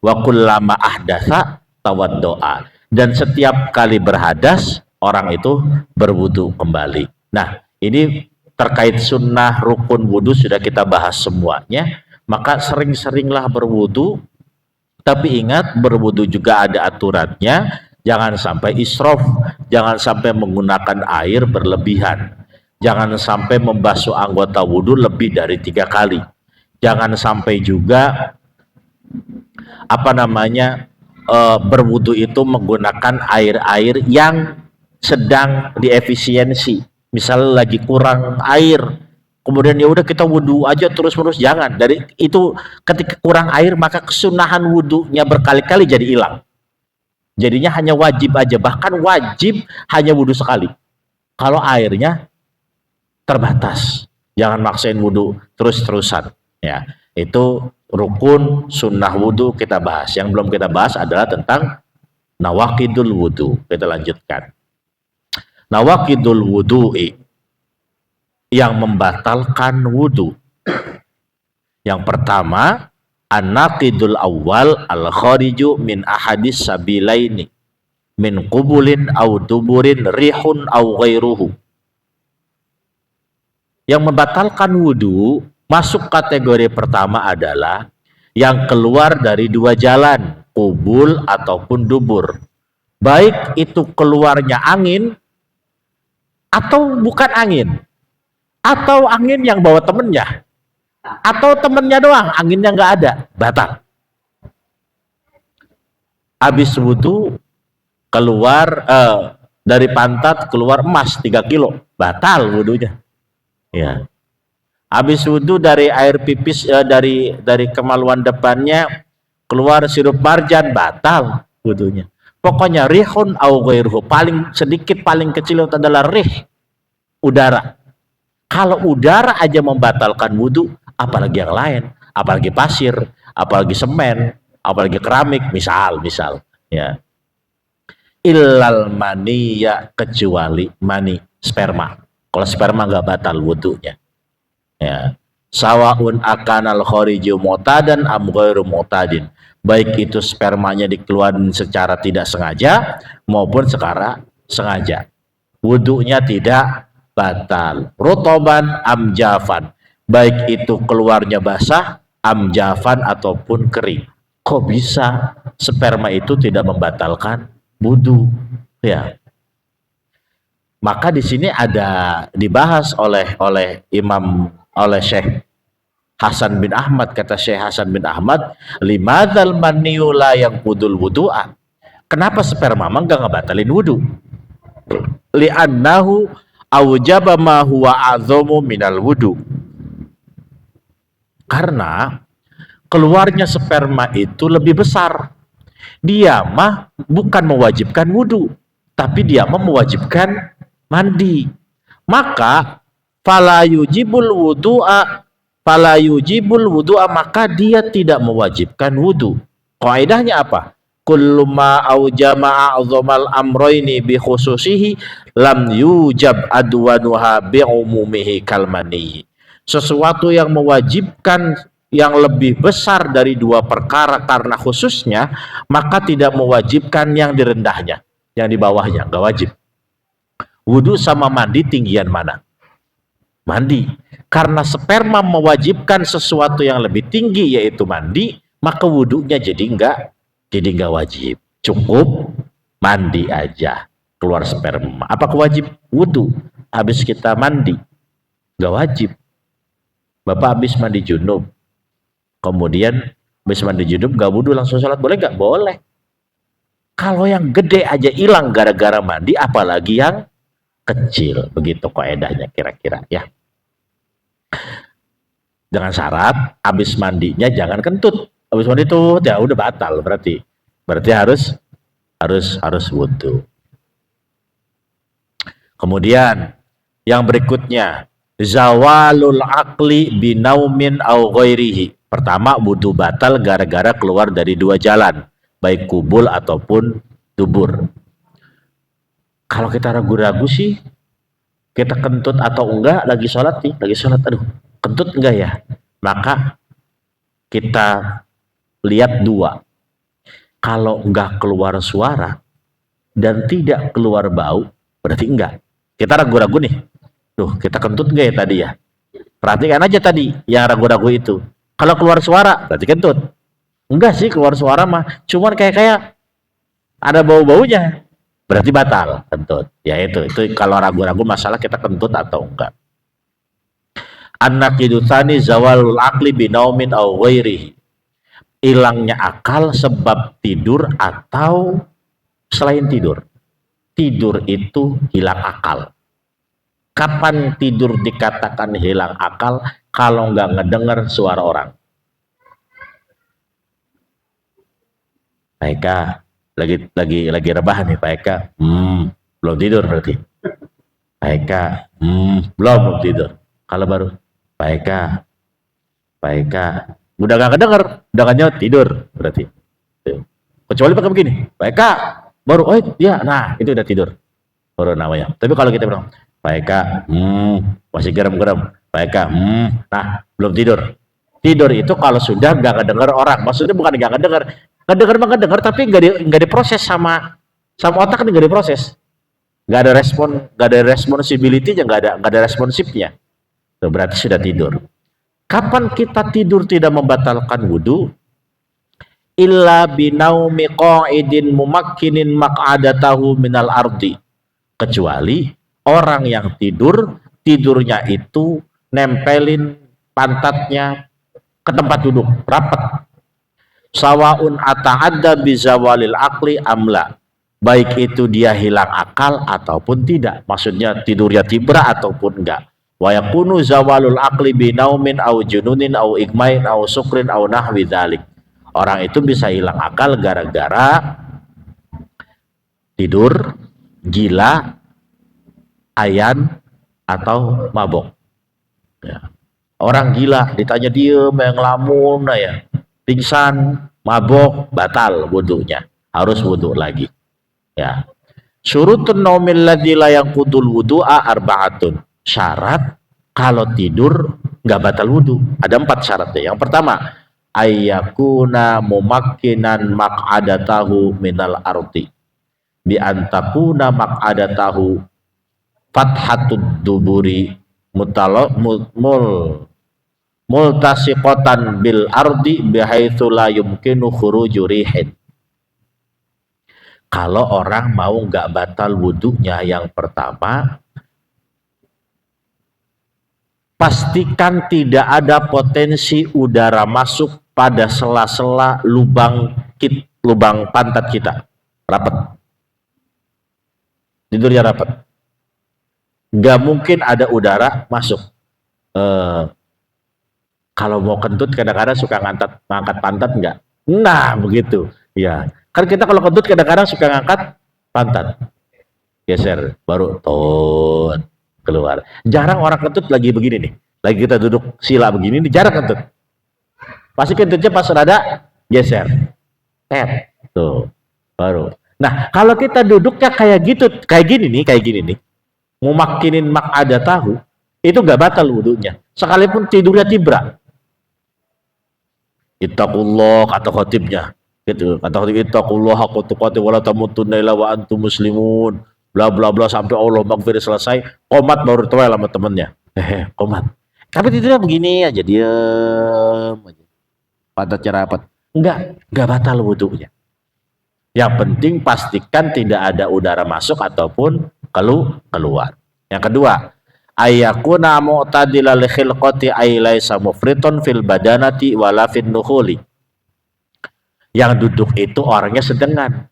Wa kullama ahdatsa tawaddoa, dan setiap kali berhadas orang itu berwudu kembali. Nah, ini terkait sunnah rukun wudu sudah kita bahas semuanya. Maka sering-seringlah berwudu, tapi ingat berwudu juga ada aturannya. Jangan sampai israf, jangan sampai menggunakan air berlebihan, jangan sampai membasuh anggota wudu lebih dari 3 kali, jangan sampai juga berwudu itu menggunakan air-air yang sedang diefisiensi. Misalnya lagi kurang air, kemudian ya udah kita wudu aja terus-menerus, jangan. Dari itu ketika kurang air maka kesunahan wudunya berkali-kali jadi hilang. Jadinya hanya wajib aja, bahkan wajib hanya wudu sekali. Kalau airnya terbatas, jangan maksain wudu terus-terusan. Ya, itu rukun sunnah wudu kita bahas. Yang belum kita bahas adalah tentang nawaqidul wudu. Kita lanjutkan. Nawaqidul wudu'i, yang membatalkan wudu. Yang pertama, an-naqidul awal al-khariju min ahadis sabilaini, min qubulin au duburin rihun au ghairuhu. Yang membatalkan wudu masuk kategori pertama adalah yang keluar dari 2 jalan, qubul ataupun dubur. Baik itu keluarnya angin atau bukan angin, atau angin yang bawa temennya, atau temennya doang, anginnya nggak ada, batal. Habis wudu keluar dari pantat keluar emas 3 kilo, batal wudunya. Ya. Habis wudu dari air pipis, dari kemaluan depannya keluar sirup marjan, batal wudunya. Pokoknya rihun au ghairuhu, paling sedikit paling kecil itu adalah rih, udara. Kalau udara aja membatalkan wudu, apalagi yang lain, apalagi pasir, apalagi semen, apalagi keramik, misal ya. Illal maniya, kecuali mani, sperma. Kalau sperma nggak batal wudunya. Ya. Sawaun akanal khariju mu'tadan am ghairu mu'tadin. Baik itu spermanya dikeluarkan secara tidak sengaja maupun secara sengaja. Wudunya tidak batal. Rutoban am jafan. Baik itu keluarnya basah, am jafan ataupun kering. Kok bisa sperma itu tidak membatalkan wudu? Ya. Maka di sini ada dibahas oleh Syekh Hasan bin Ahmad. Kata Syekh Hasan bin Ahmad, limadzal maniyu la yang kudul wudu'a. Kenapa sperma enggak ngebatalin wudu? Li'annahu awjaba ma huwa azamu minal wudu. Karena keluarnya sperma itu lebih besar. Dia mah bukan mewajibkan wudu, tapi dia mah mewajibkan mandi. Maka fala yujibul wudu'a, maka dia tidak mewajibkan wudu. Kaidahnya apa? Kullu ma aujama a'zamal amroini bi khususihi lam yujab adwanuha bi umumihi kalmani. Sesuatu yang mewajibkan yang lebih besar dari dua perkara karena khususnya, maka tidak mewajibkan yang direndahnya, yang di bawahnya enggak wajib. Wudu sama mandi tinggian mana? Mandi. Karena sperma mewajibkan sesuatu yang lebih tinggi yaitu mandi, maka wudunya jadi enggak wajib. Cukup mandi aja. Keluar sperma. Apa wajib? Wudu. Habis kita mandi. Enggak wajib. Bapak habis mandi junub. Kemudian habis mandi junub enggak wudu langsung sholat, boleh enggak? Boleh. Kalau yang gede aja hilang gara-gara mandi, apalagi yang kecil. Begitu kaidahnya kira-kira ya. Dengan syarat habis mandinya jangan kentut. Habis mandi itu ya udah batal, berarti harus wudu. Kemudian yang berikutnya, zawalul aqli binaumin au ghairihi. Pertama, wudu batal gara-gara keluar dari dua jalan, baik kubul ataupun dubur. Kalau kita ragu-ragu sih, kita kentut atau enggak, lagi sholat, aduh kentut enggak ya, maka kita lihat dua. Kalau enggak keluar suara dan tidak keluar bau, berarti enggak. Kita ragu-ragu nih, kita kentut enggak ya tadi ya, perhatikan aja tadi yang ragu-ragu itu. Kalau keluar suara berarti kentut. Enggak sih, keluar suara mah cuman kayak ada bau-baunya, berarti batal kentut. Ya itu kalau ragu-ragu masalah kita kentut atau enggak. An-naqidutani zawalul aqli binaumin au ghairihi. Hilangnya akal sebab tidur atau selain tidur. Tidur itu hilang akal. Kapan tidur dikatakan hilang akal? Kalau nggak ngedengar suara orang. Pak Eka lagi rebahan nih Pak Eka. Belum tidur berarti. Pak Eka belum tidur. Kalau baru Pak Eka udah gak kedenger, udah gak tidur berarti. Kecuali pakai begini, Pak Eka baru ya, nah itu udah tidur baru namanya. Tapi kalau kita bilang Pak Eka masih gerem-gerem, Pak Eka nah belum tidur. Tidur itu kalau sudah gak kedenger orang. Maksudnya bukan gak kedenger, kedenger tapi nggak diproses sama otak, nggak diproses, nggak ada responsibility-nya, nggak ada responsifnya. Itu berarti sudah tidur. Kapan kita tidur tidak membatalkan wudu? Illa binaumi qa'idin mumakkinin maq'adatahu minal ardi. Kecuali orang yang tidurnya itu nempelin pantatnya ke tempat duduk rapat. Sawaun ata'adda bizawalil aqli amla. baik itu dia hilang akal ataupun tidak, maksudnya tidurnya tibra ataupun enggak. Wa yakunu zawalul aqli bi naumin au jununin au igmain au sukrin au nahwi dzalik. Orang itu bisa hilang akal gara-gara tidur, gila, ayan, atau mabok. Ya. Orang gila ditanya diem yang ngelamun ya, pingsan, mabok, batal wudunya, harus wudu lagi. Ya. Syurutun naumil ladzi la yanqudul wudu'a arba'atun. Syarat kalau tidur nggak batal wudu. Ada 4 syaratnya. Yang pertama, ayyakuna mumakkinan maq'adatahu minal ardi. Bi antakuna maq'adatahu fathatud duburi multasiqatan bil ardi bihaitsu la yumkinu khuruju rihin. Kalau orang mau nggak batal wudhunya, yang pertama pastikan tidak ada potensi udara masuk pada sela-sela lubang pantat kita, rapat, tidurnya rapat, nggak mungkin ada udara masuk. Kalau mau kentut kadang-kadang suka ngangkat pantat nggak? Nah begitu ya. Kan kita kalau kentut kadang-kadang suka ngangkat pantat, geser, baru ton keluar. Jarang orang kentut lagi begini nih, lagi kita duduk sila begini nih, jarang kentut. Pasti kentutnya pas rada geser, tuh baru. Nah kalau kita duduknya kayak gitu, kayak gini nih, mau makinin ada tahu, itu nggak batal wudhunya, sekalipun tidurnya tibra. Ittaqullah, kata khotibnya. Gitu, kata khotib, ittaqullah haqqa tuqatih wa la tamutunna illa wa antum muslimun. Bla bla bla sampai Allah maghfir selesai, komat baru toel sama temennya. Komat. Tapi tidurnya begini aja, diem aja. Pantatnya rapat. Enggak batal wudhunya. Yang penting pastikan tidak ada udara masuk ataupun keluar. Yang kedua, ayyakuna mu'tadilal khilqati ay laisa mufritun fil badanati wala fin nukhuli. Yang duduk itu orangnya sedengan,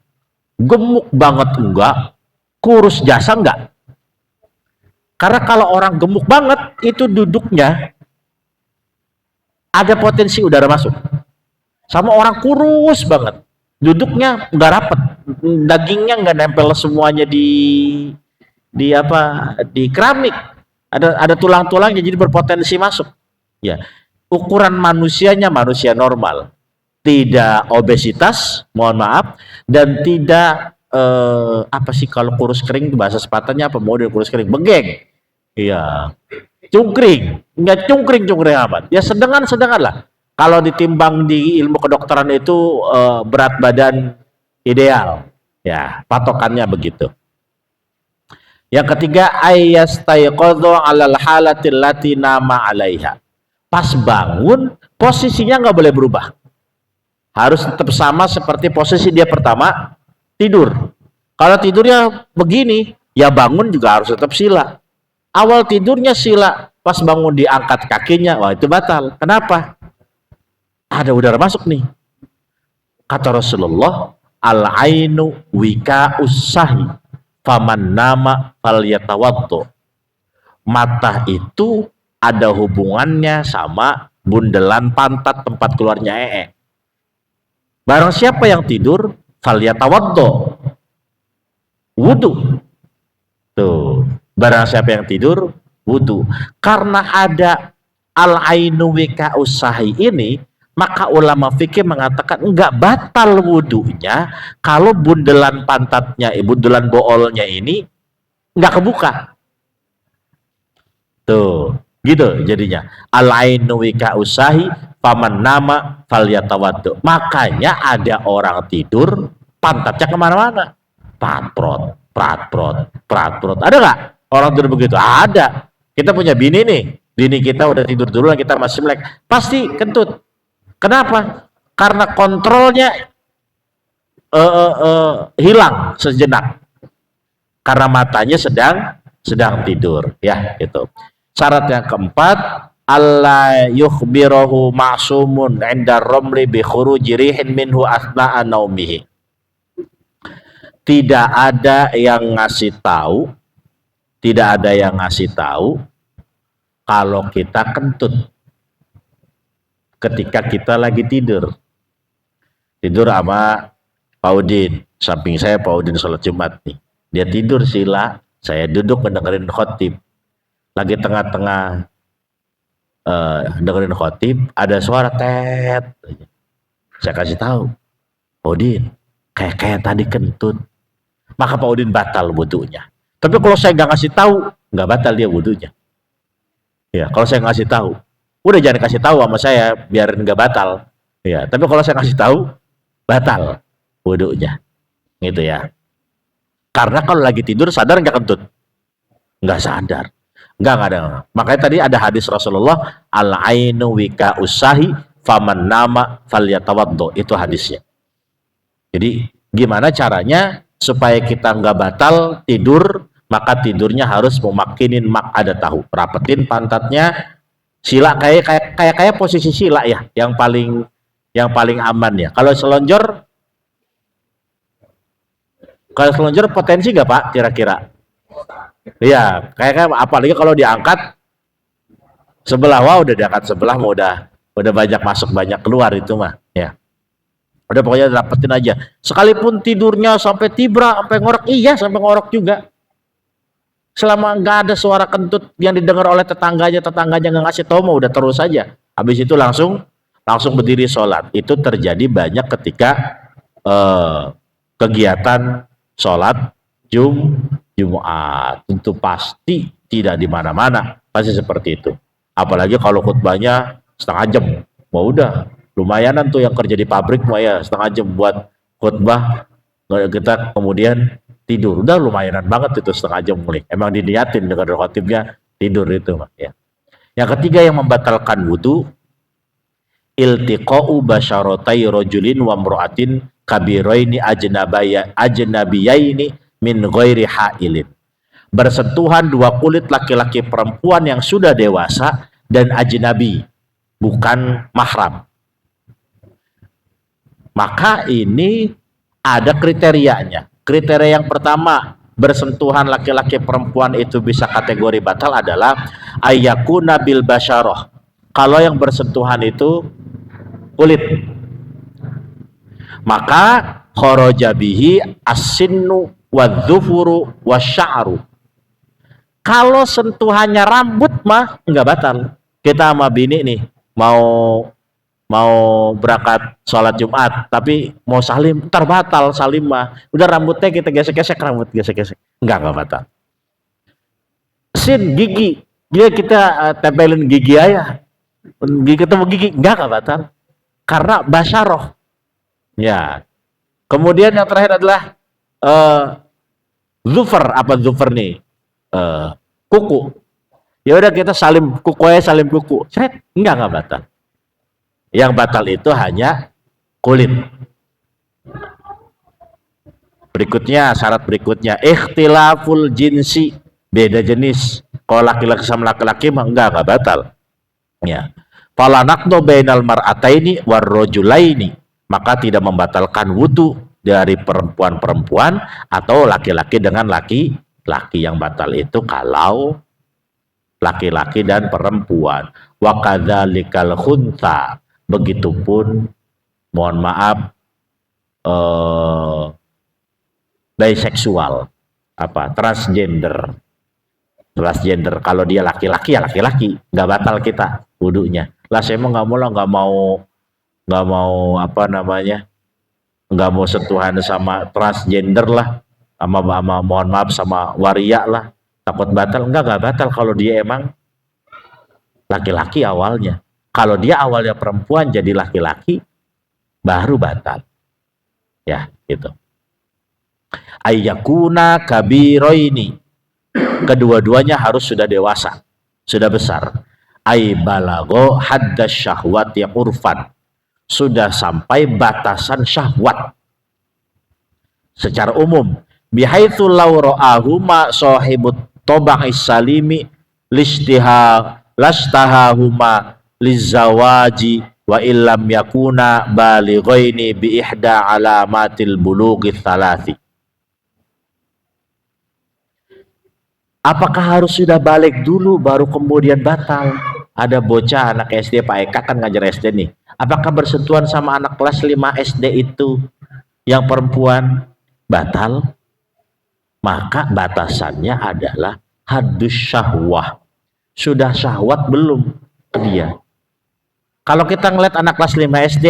gemuk banget enggak, kurus jasa enggak. Karena kalau orang gemuk banget itu duduknya ada potensi udara masuk. Sama orang kurus banget, duduknya enggak rapet, dagingnya enggak nempel semuanya di keramik. Ada tulang-tulangnya, jadi berpotensi masuk. Ya, ukuran manusianya manusia normal, tidak obesitas, mohon maaf, dan tidak apa sih kalau kurus kering bahasa Spartanya apa, model kurus kering, begeng. Iya, cungkring, nggak cungkring amat. Ya sedengan lah. Kalau ditimbang di ilmu kedokteran itu berat badan ideal. Ya, patokannya begitu. Yang ketiga, ayyastayqadhu 'alal halatil lati nama 'alaiha. Pas bangun, posisinya nggak boleh berubah. Harus tetap sama seperti posisi dia pertama tidur. Kalau tidurnya begini, ya bangun juga harus tetap sila. Awal tidurnya sila, pas bangun diangkat kakinya, wah itu batal. Kenapa? Ada udara masuk nih. Kata Rasulullah, al-ainu wika'us sahi. Faman nama falyatawaddu. Mata itu ada hubungannya sama bundelan pantat, tempat keluarnya Barang siapa yang tidur, falyatawaddu, wudu. Tuh, barang siapa yang tidur, wudu. Karena ada al-ainu wika usahi ini, maka ulama fikih mengatakan enggak batal wudunya kalau bundelan pantatnya, bundelan boolnya ini enggak kebuka. Tuh, gitu jadinya. Al-ainu wika usahi paman nama falyatawaddu. Makanya ada orang tidur pantatnya kemana-mana, pratprot. Ada nggak orang tidur begitu? Ada. Kita punya bini nih, bini kita udah tidur dulu, kita masih melek, pasti kentut. Kenapa? Karena kontrolnya hilang sejenak, karena matanya sedang tidur, ya gitu. Syarat yang keempat, alla yukhbirahu ma'sumun 'inda ramli bi khuruji rihin minhu asna'a naumihi. tidak ada yang ngasih tahu, tidak ada yang ngasih tahu kalau kita kentut ketika kita lagi tidur. Tidur sama Pak Udin, samping saya Pak Udin sholat Jumat nih. Dia tidur sila, saya duduk mendengarin khotib. Lagi tengah-tengah dengerin khotib, ada suara tet. Saya kasih tahu, Pak Udin, kayak tadi kentut. Maka Pak Udin batal wudunya. Tapi kalau saya nggak ngasih tahu, nggak batal dia wudunya. Ya, kalau saya ngasih tahu, udah jangan kasih tahu sama saya, biar nggak batal. Ya, tapi kalau saya ngasih tahu, batal wudunya. Gitu ya. Karena kalau lagi tidur sadar nggak kentut? Nggak sadar. Nggak ada. Makanya tadi ada hadis Rasulullah, al-ainu wika usahi faman nama falyatawaddo. Itu hadisnya. Jadi gimana caranya supaya kita nggak batal tidur? Maka tidurnya harus memakinin ada tahu, rapetin pantatnya, sila kayak posisi sila ya, yang paling aman ya. Kalau selonjor potensi nggak Pak kira-kira? Iya, kayak apalagi kalau diangkat sebelah, udah diangkat sebelah mah udah banyak masuk banyak keluar itu mah ya. Udah pokoknya rapetin aja. Sekalipun tidurnya sampai tibra, sampai ngorok, iya sampai ngorok juga. Selama nggak ada suara kentut yang didengar oleh tetangganya nggak ngasih tahu, mau udah terus saja. Habis itu langsung berdiri sholat. Itu terjadi banyak ketika kegiatan sholat Jumat. Tentu pasti tidak di mana-mana, pasti seperti itu. Apalagi kalau khutbahnya setengah jam, mau udah lumayanan tuh yang kerja di pabrik mah ya, setengah jam buat khutbah, kita kemudian tidur, udah lumayanan banget itu setengah jam mulai. Emang diniatin dengan khotibnya tidur itu mah ya. Yang ketiga yang membatalkan wudu, iltiqa'u basyaratai rajulin wa imra'atin kabiraini ajnabiyaini min ghairi hailin. Bersentuhan dua kulit laki-laki perempuan yang sudah dewasa dan ajnabi, bukan mahram. Maka ini ada kriterianya. Kriteria yang pertama, bersentuhan laki-laki perempuan itu bisa kategori batal adalah ayyakuna bil basyarah. Kalau yang bersentuhan itu kulit, maka kharaja bihi as-sinnu wadh-dhufuru wasya'ru. Kalau sentuhannya rambut mah enggak batal. Kita sama bini nih mau berangkat sholat Jumat, tapi mau salim, ntar batal salim mah. Udah rambutnya kita gesek-gesek, enggak batal. Sin gigi, dia kita tempelin gigi aja, gigi ketemu gigi, enggak batal, karena basyaroh. Ya. Kemudian yang terakhir adalah zufar. Apa zufar nih? Kuku. Ya udah kita salim kuku aja, salim kuku. Enggak batal. Yang batal itu hanya kulit. Berikutnya, syarat berikutnya, ikhtilaful jinsi, beda jenis. Kalau laki-laki sama laki-laki mah enggak batal. Ya. Fala naqdu bainal mar'ataini warrajulaini, maka tidak membatalkan wudu dari perempuan-perempuan atau laki-laki dengan laki-laki. Yang batal itu kalau laki-laki dan perempuan. Wa kadzalikal khuntha, begitupun mohon maaf biseksual, transgender. Kalau dia laki-laki ya laki-laki, nggak batal kita wudunya. Lah saya mau nggak mau nggak mau sentuhan sama transgender lah, sama mohon maaf sama waria lah, takut batal. Nggak batal kalau dia emang laki-laki awalnya. Kalau dia awalnya perempuan jadi laki-laki, baru batal. Ya, gitu. Ayyakuna kabiroini, kedua-duanya harus sudah dewasa, sudah besar. Ay balago haddas syahwat ya urfan, sudah sampai batasan syahwat secara umum. Bihaitsu law ra'ahuma sahibut taba'is salimi lastahahuma lizawaji wa illam yakuna balighaini bi ihda alamatil bulughi thalathi. Apakah harus sudah balik dulu baru kemudian batal? Ada bocah anak SD, Pak Eka kan ngajar SD nih. Apakah bersentuhan sama anak kelas 5 SD itu yang perempuan batal? Maka batasannya adalah hadus syahwah. Sudah syahwat belum dia? Kalau kita ngeliat anak kelas 5 SD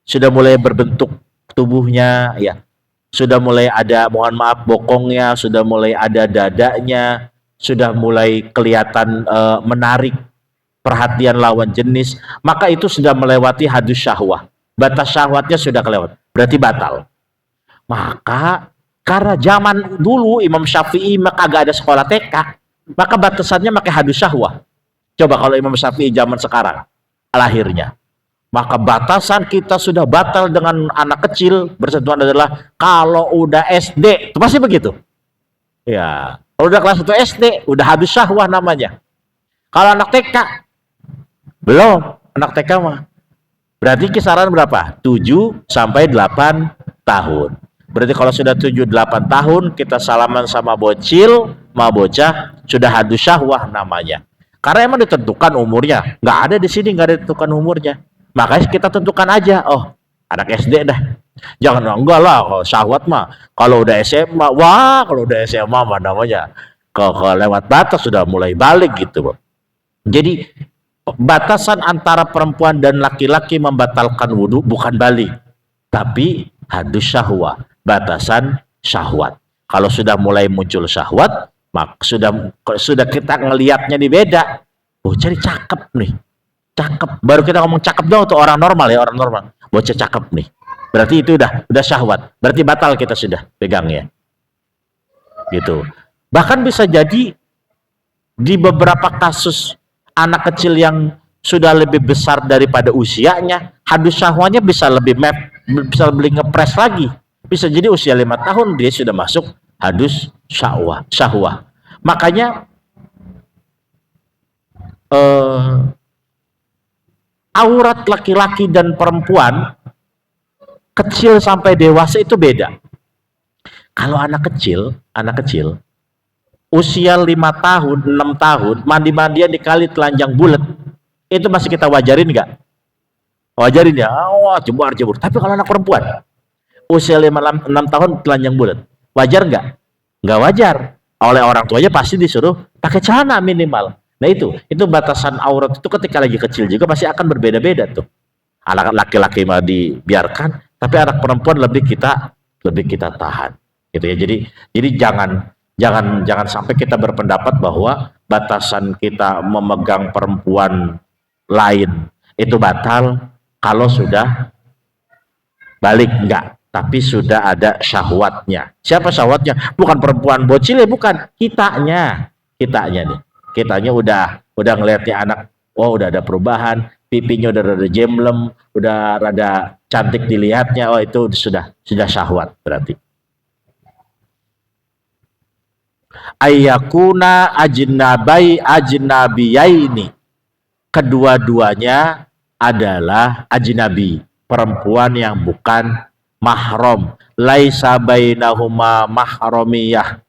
sudah mulai berbentuk tubuhnya, ya sudah mulai ada, mohon maaf, bokongnya, sudah mulai ada dadanya, sudah mulai kelihatan menarik perhatian lawan jenis, maka itu sudah melewati hadus syahwah. Batas syahwatnya sudah kelewat, berarti batal. Maka karena zaman dulu Imam Syafi'i maka agak ada sekolah TK, maka batasannya pakai hadus syahwah. Coba kalau Imam Syafi'i zaman sekarang lahirnya, maka batasan kita sudah batal dengan anak kecil bersentuhan adalah kalau udah SD, itu pasti begitu. Ya, kalau udah kelas 1 SD, udah habis syahwah namanya. Kalau anak TK, belum. Anak TK mah. Berarti kisaran berapa? 7 sampai 8 tahun. Berarti kalau sudah 7-8 tahun, kita salaman sama bocil, sama bocah, sudah hadus syahwah namanya. Karena emang ditentukan umurnya. Nggak ada di sini, nggak ada ditentukan umurnya. Makanya kita tentukan aja, oh anak SD dah. Jangan enggak lah, kalau syahwat mah. Kalau udah SMA, wah kalau udah SMA mah namanya kalau lewat batas sudah mulai balik gitu. Jadi batasan antara perempuan dan laki-laki membatalkan wudhu bukan balik, tapi hadus syahwat, batasan syahwat. Kalau sudah mulai muncul syahwat, maka sudah kita ngelihatnya di beda. Oh, cari cakep nih. Cakep, baru kita ngomong cakep dong untuk orang normal ya, orang normal. Bocah cakep nih, berarti itu udah syahwat, berarti batal kita sudah pegangnya gitu. Bahkan bisa jadi di beberapa kasus anak kecil yang sudah lebih besar daripada usianya, hadus syahwatnya bisa lebih ngepres lagi. Bisa jadi usia 5 tahun dia sudah masuk hadus syahwah. Makanya aurat laki-laki dan perempuan kecil sampai dewasa itu beda. Kalau anak kecil usia 5 tahun, 6 tahun, mandi-mandian dikali telanjang bulat, itu masih kita wajarin nggak? Wajarin ya, wah jemur. Tapi kalau anak perempuan usia 5-6 tahun telanjang bulat, wajar nggak? Nggak wajar. Oleh orang tuanya pasti disuruh pakai celana minimal. Nah itu batasan aurat itu ketika lagi kecil juga masih akan berbeda-beda tuh. Anak laki-laki mah dibiarkan, tapi anak perempuan lebih kita tahan. Gitu ya. Jadi jangan sampai kita berpendapat bahwa batasan kita memegang perempuan lain itu batal kalau sudah balik, enggak, tapi sudah ada syahwatnya. Siapa syahwatnya? Bukan perempuan bocil ya, bukan, kitanya nih. Kitanya udah ngeliatnya anak, oh udah ada perubahan, pipinya udah rada jemblem, udah rada cantik dilihatnya, oh itu sudah syahwat berarti. Ayyakuna ajnabiyaini, kedua-duanya adalah ajnabi, perempuan yang bukan mahram, laisa bainahuma mahramiyah,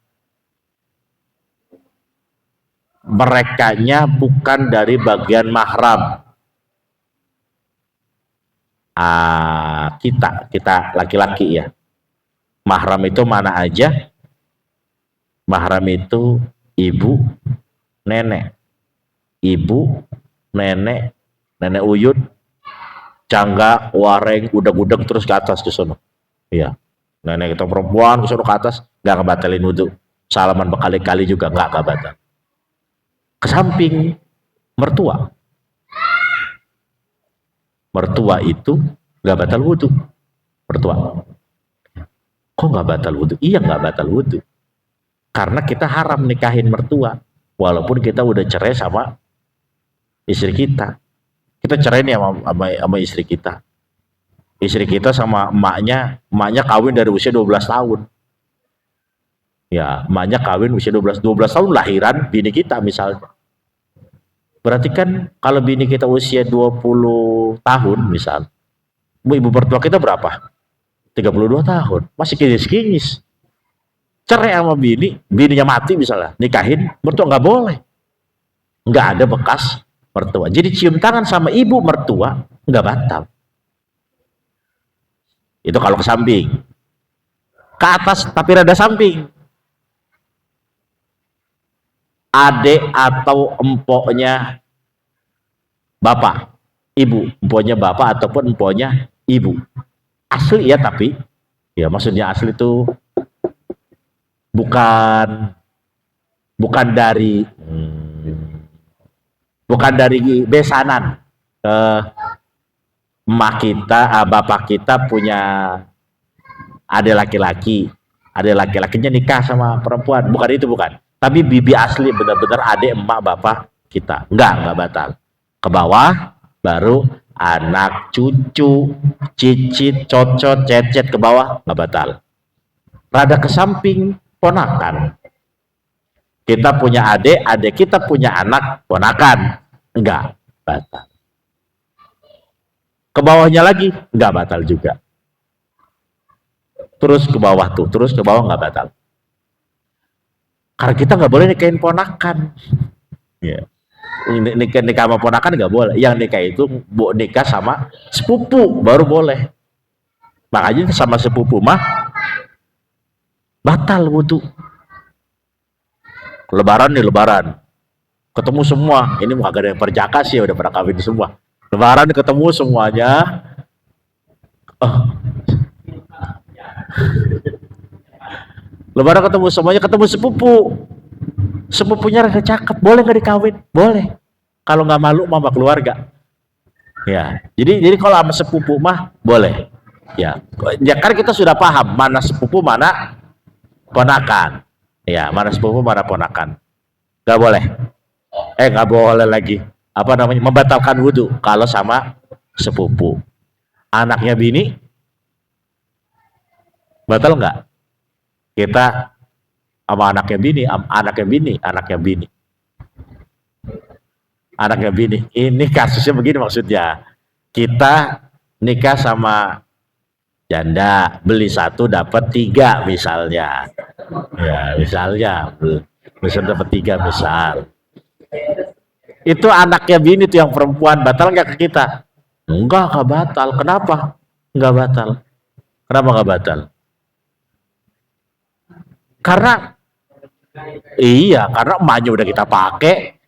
merekanya bukan dari bagian mahram. Kita laki-laki ya. Mahram itu mana aja? Mahram itu ibu, nenek, nenek uyut, cangga, wareng, udeg-udeg terus ke atas ke sono. Iya. Nenek kita perempuan ke sono ke atas, nggak ngebatalin wudhu. Salaman berkali-kali juga nggak batal. Ke samping mertua itu nggak batal wudhu. Mertua kok nggak batal wudhu? Iya nggak batal wudhu, karena kita haram nikahin mertua walaupun kita udah cerai sama istri kita. Kita cerai nih sama istri kita sama emaknya kawin dari usia 12 tahun. Ya, emaknya kawin usia 12 tahun lahiran bini kita misalnya. Berarti kan kalau bini kita usia 20 tahun misal, ibu mertua kita berapa? 32 tahun. Masih kinis-kinis. cerai sama bininya mati misalnya, nikahin mertua nggak boleh, nggak ada bekas mertua. Jadi cium tangan sama ibu mertua nggak batal. Itu kalau ke samping. Ke atas tapi rada samping. Adik atau empoknya bapak, ibu, empoknya bapak ataupun empoknya ibu. Asli ya, tapi ya maksudnya asli itu bukan bukan dari besanan. Emak kita, bapak kita punya adik laki-lakinya nikah sama perempuan, bukan itu, bukan. Tapi bibi asli benar-benar adik emak bapak kita, enggak batal. Ke bawah baru anak, cucu, cicit, cocot, cecet, ke bawah nggak batal. Rada ke samping ponakan. Kita punya adik kita punya anak ponakan, enggak batal. Ke bawahnya lagi nggak batal juga. Terus ke bawah terus ke bawah nggak batal. Karena kita nggak boleh nikahin ponakan. Yeah. Nikah sama ponakan nggak boleh. Yang nikah itu nikah sama sepupu baru boleh. Makanya sama sepupu mah batal wudu. Lebaran ketemu semua. Ini agak ada yang perjaka sih, udah pada kawin semua. Lebaran ketemu semuanya. Lebaran ketemu semuanya, ketemu sepupunya rada cakep, boleh nggak dikawin? Boleh, kalau nggak malu sama keluarga. Ya, jadi kalau sama sepupu mah boleh. Ya kan kita sudah paham mana sepupu mana ponakan. Ya, mana sepupu mana ponakan. Nggak boleh. Nggak boleh lagi. Apa namanya? Membatalkan wudhu kalau sama sepupu. Anaknya bini batal nggak? Kita sama anaknya bini. Ini kasusnya begini maksudnya. Kita nikah sama janda, beli 1 dapat 3 misalnya. Ya, misalnya dapat 3 misal. Itu anaknya bini tuh yang perempuan, batal nggak ke kita? Enggak batal. Kenapa? Enggak batal. Kenapa nggak batal? Karena emaknya udah kita pakai,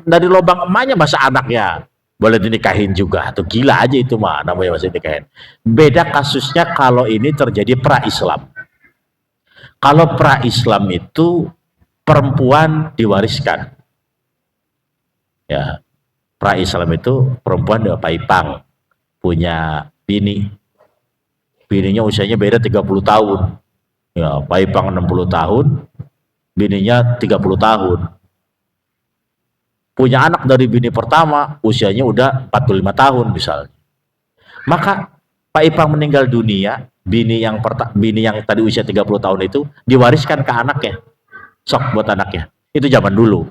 dari lubang emaknya masa anaknya boleh dinikahin juga. Tuh gila aja itu mah, namanya masih nikahin. Beda kasusnya kalau ini terjadi pra-Islam. Kalau pra-Islam itu perempuan diwariskan. Ya, pra-Islam itu perempuan paipang, punya bininya usianya beda 30 tahun. Ya, paipang 60 tahun, bininya 30 tahun. Punya anak dari bini pertama, usianya udah 45 tahun misalnya. Maka paipang meninggal dunia, bini yang tadi usia 30 tahun itu diwariskan ke anaknya. Sok buat anaknya. Itu zaman dulu,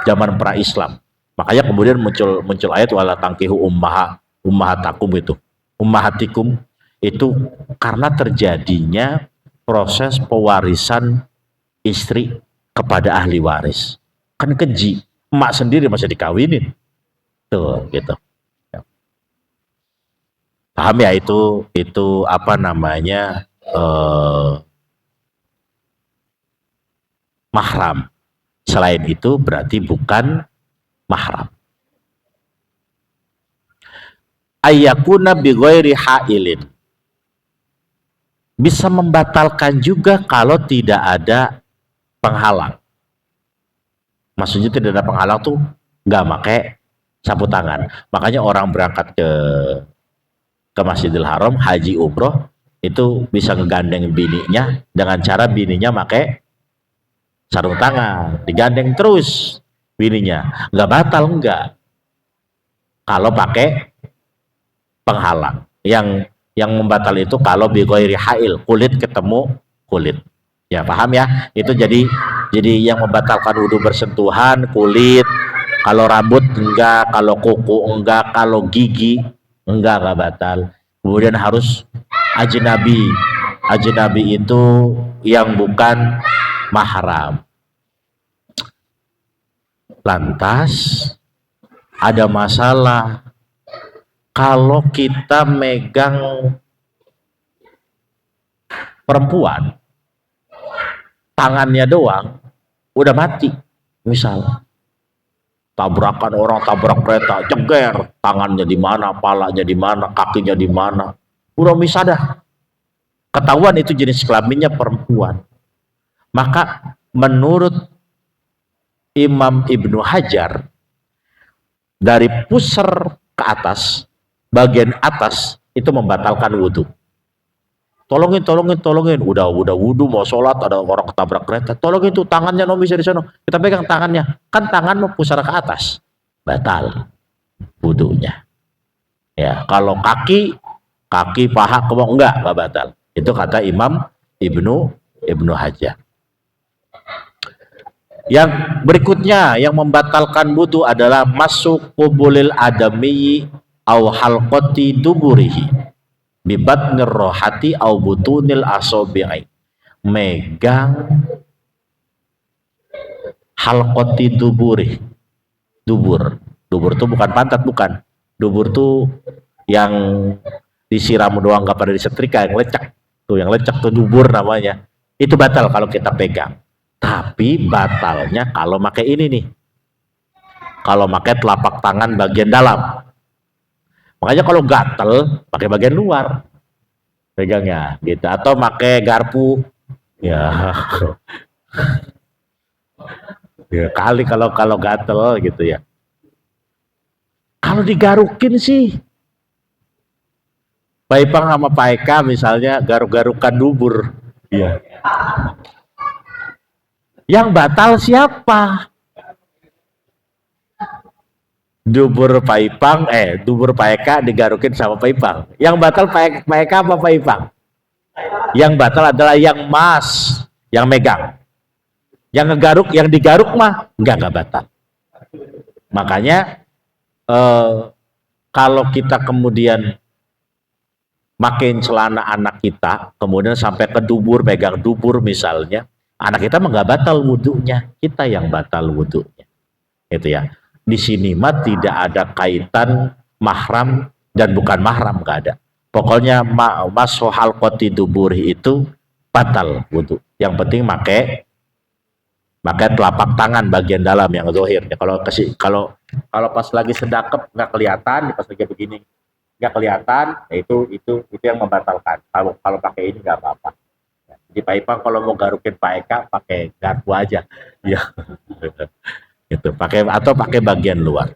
zaman pra-Islam. Makanya kemudian muncul ayat wala tangkihu ummahatakum itu. Ummahatikum itu karena terjadinya proses pewarisan istri kepada ahli waris. Kan keji, emak sendiri masih dikawinin. Tuh, gitu. Paham ya, itu apa namanya? Mahram. Selain itu berarti bukan mahram. Ayyakuna bi ghairi hailin. Bisa membatalkan juga kalau tidak ada penghalang. Maksudnya tidak ada penghalang tuh nggak pakai sapu tangan. Makanya orang berangkat ke Masjidil Haram, haji umroh, itu bisa ngegandeng bininya dengan cara bininya pakai sarung tangan, digandeng terus bininya. Nggak batal, nggak. Kalau pakai penghalang. Yang membatal itu kalau bi ghairi hail, kulit ketemu kulit. Ya, paham ya? Itu jadi yang membatalkan wudhu bersentuhan kulit. Kalau rambut enggak, kalau kuku enggak, kalau gigi enggak batal. Kemudian harus ajnabi, ajnabi itu yang bukan mahram. Lantas ada masalah kalau kita megang perempuan, tangannya doang, udah mati. Misal tabrakan orang, tabrak kereta, jeger, tangannya di mana, palanya di mana, kakinya di mana, udah misadah. Ketahuan itu jenis kelaminnya perempuan. Maka menurut Imam Ibnu Hajar, dari pusar ke atas, bagian atas itu membatalkan wudhu. Tolongin, udah wudhu mau sholat, ada orang ketabrak kereta, tolongin tuh tangannya no bisa di sana, kita pegang tangannya, kan tangan mau pusar ke atas, batal wudhunya. Ya, kalau kaki, paha, kemong enggak batal. Itu kata Imam Ibnu Hajar. Yang berikutnya yang membatalkan wudhu adalah masuk qubulil adami au halqati duburihi bibatnir rohati au butunil asobi'i, megang halqati duburi. Dubur itu bukan pantat, bukan. Dubur tuh yang disiram doang, nggak pada disetrika, yang lecak tuh dubur namanya. Itu batal kalau kita pegang. Tapi batalnya kalau pakai ini nih, kalau pakai telapak tangan bagian dalam. Makanya kalau gatel pakai bagian luar pegangnya gitu, atau pakai garpu ya. Ya kali kalau gatel gitu ya. Kalau digarukin sih, Pak Ipang sama Pak Eka misalnya garuk-garukan dubur, iya. Yang batal siapa? Dubur Pak Ipang, dubur Pak Eka digarukin sama Pak Ipang. Yang batal Pak Eka apa Pak Ipang? Yang batal adalah yang mas, yang megang. Yang ngegaruk, yang digaruk mah enggak batal. Makanya kalau kita kemudian makin celana anak kita, kemudian sampai ke dubur, pegang dubur misalnya, anak kita nggak batal wudhunya, kita yang batal wudhunya, gitu ya. Di sini mah tidak ada kaitan mahram dan bukan mahram, nggak ada. Pokoknya masuk halqati duburi itu batal wudhu. Yang penting pakai telapak tangan bagian dalam yang zahir. Kalau pas lagi sedakep nggak kelihatan, pas lagi begini nggak kelihatan, itu yang membatalkan. Kalau pakai ini nggak apa-apa. Jadi Pak Ipang kalau mau garukin Pak Eka pakai garpu aja, ya. Itu pakai bagian luar.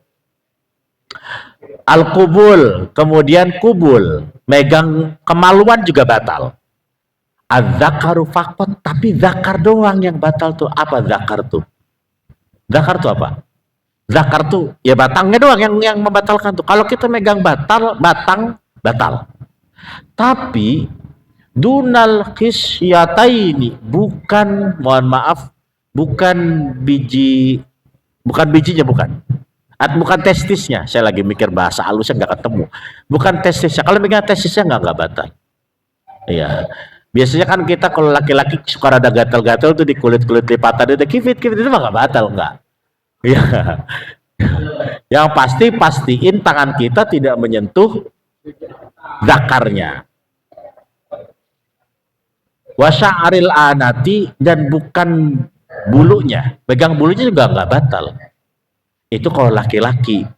Al-kubul, kemudian kubul, megang kemaluan juga batal. Az-zakaru faqat, tapi zakar doang yang batal tuh. Apa zakar tuh? Zakar tuh apa? Zakar tuh ya batangnya doang yang membatalkan tuh. Kalau kita megang batang batal. Tapi dunal khisyataini, bukan, mohon maaf, bukan bijinya, bukan testisnya. Saya lagi mikir bahasa halusnya nggak ketemu. Bukan testisnya. Kalau megang testisnya nggak batal. Iya. Biasanya kan kita kalau laki-laki suka ada gatal-gatal tuh di kulit lipatan itu kifit itu mah nggak batal, nggak. Iya. Yang pasti pastiin tangan kita tidak menyentuh zakarnya. Wasya'aril anati, dan bukan bulunya. Pegang bulunya juga nggak batal. Itu kalau laki-laki.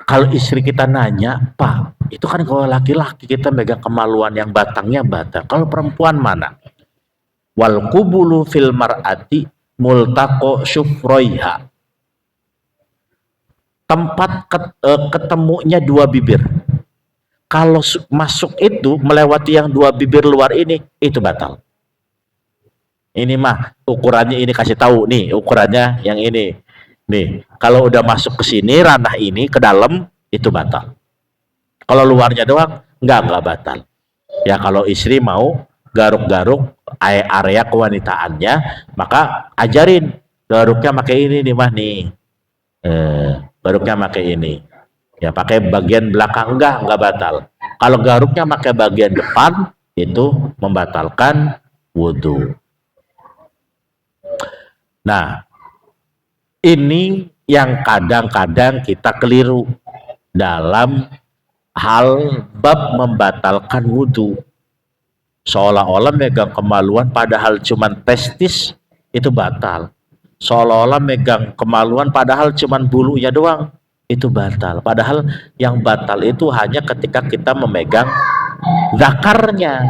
Kalau istri kita nanya, Pak, itu kan kalau laki-laki kita megang kemaluan yang batangnya batal. Kalau perempuan mana? Wal qubulu fil mar'ati multaqo syufroiha. Tempat ketemunya dua bibir. Kalau masuk itu melewati yang dua bibir luar ini, itu batal. Ini mah ukurannya ini, kasih tahu nih ukurannya yang ini. Nih, kalau udah masuk ke sini ranah ini ke dalam itu batal. Kalau luarnya doang enggak batal. Ya kalau istri mau garuk-garuk area kewanitaannya, maka ajarin garuknya pakai ini nih mah nih. Garuknya pakai ini. Ya pakai bagian belakang enggak batal. Kalau garuknya pakai bagian depan, itu membatalkan wudhu. Nah, ini yang kadang-kadang kita keliru dalam hal bab membatalkan wudhu. Seolah-olah megang kemaluan padahal cuman testis itu batal. Seolah-olah megang kemaluan padahal cuman bulunya doang itu batal. Padahal yang batal itu hanya ketika kita memegang zakarnya,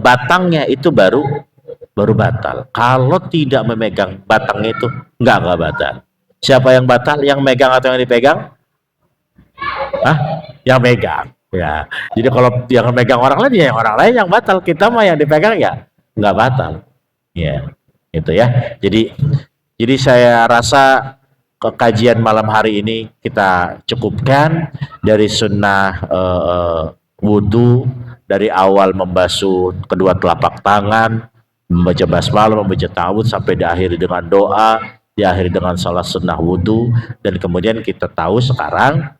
batangnya itu baru batal. Kalau tidak memegang batangnya itu nggak batal. Siapa yang batal? Yang megang atau yang dipegang? Hah? Yang megang. Ya. Jadi kalau yang megang orang lain, ya yang orang lain yang batal. Kita mah yang dipegang ya nggak batal. Ya, itu ya. Jadi saya rasa kajian malam hari ini kita cukupkan dari sunnah wudhu, dari awal membasuh kedua telapak tangan, membaca basmalah, membaca ta'awudz sampai diakhiri dengan doa, diakhiri dengan salat sunnah wudhu, dan kemudian kita tahu sekarang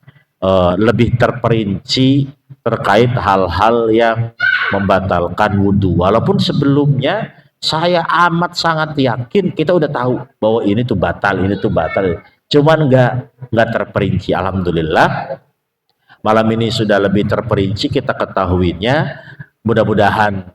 lebih terperinci terkait hal-hal yang membatalkan wudhu. Walaupun sebelumnya saya amat sangat yakin kita udah tahu bahwa ini tuh batal, ini tuh batal. Cuman nggak terperinci. Alhamdulillah malam ini sudah lebih terperinci kita ketahuinya. Mudah-mudahan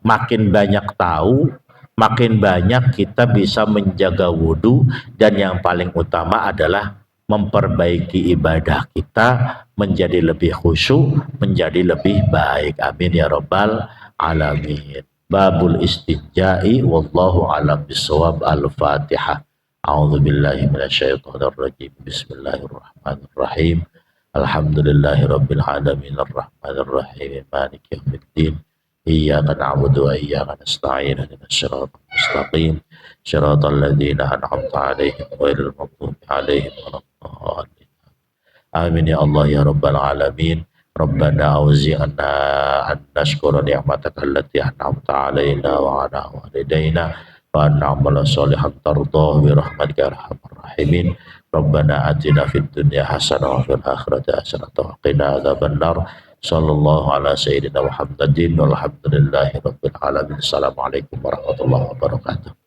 makin banyak tahu, makin banyak kita bisa menjaga wudhu, dan yang paling utama adalah memperbaiki ibadah kita menjadi lebih khusyuk, menjadi lebih baik. Amin ya rabbal alamin. Babul istinja'i wallahu alam bisawab. Al-Fatihah. A'udzu billahi minasyaitonir rajim. Bismillahirrahmanirrahim. Alhamdulillahi rabbil alamin arrahmanir rahim maliki yaumiddin. Iyyaka na'budu wa iyyaka nasta'in ihdinas siratal mustaqim siratal ladzina an'amta 'alaihim ghairil maghdubi 'alaihim waladdallin. Amin ya Allah ya rabbal alamin. Rabbana auzi'na an nashkura ni'mataka allati an'amta 'alaina wa 'ala walidaina wa an na'mala shalihan tardahu bi rahmatika ya arhamar rahimin. Rabbana atina fid dunya hasanah wa fil akhirati hasanah wa qina adzabannar. Sallallahu ala sayyidina Muhammadin walhamdulillahi rabbil alamin. Assalamualaikum warahmatullahi wabarakatuh.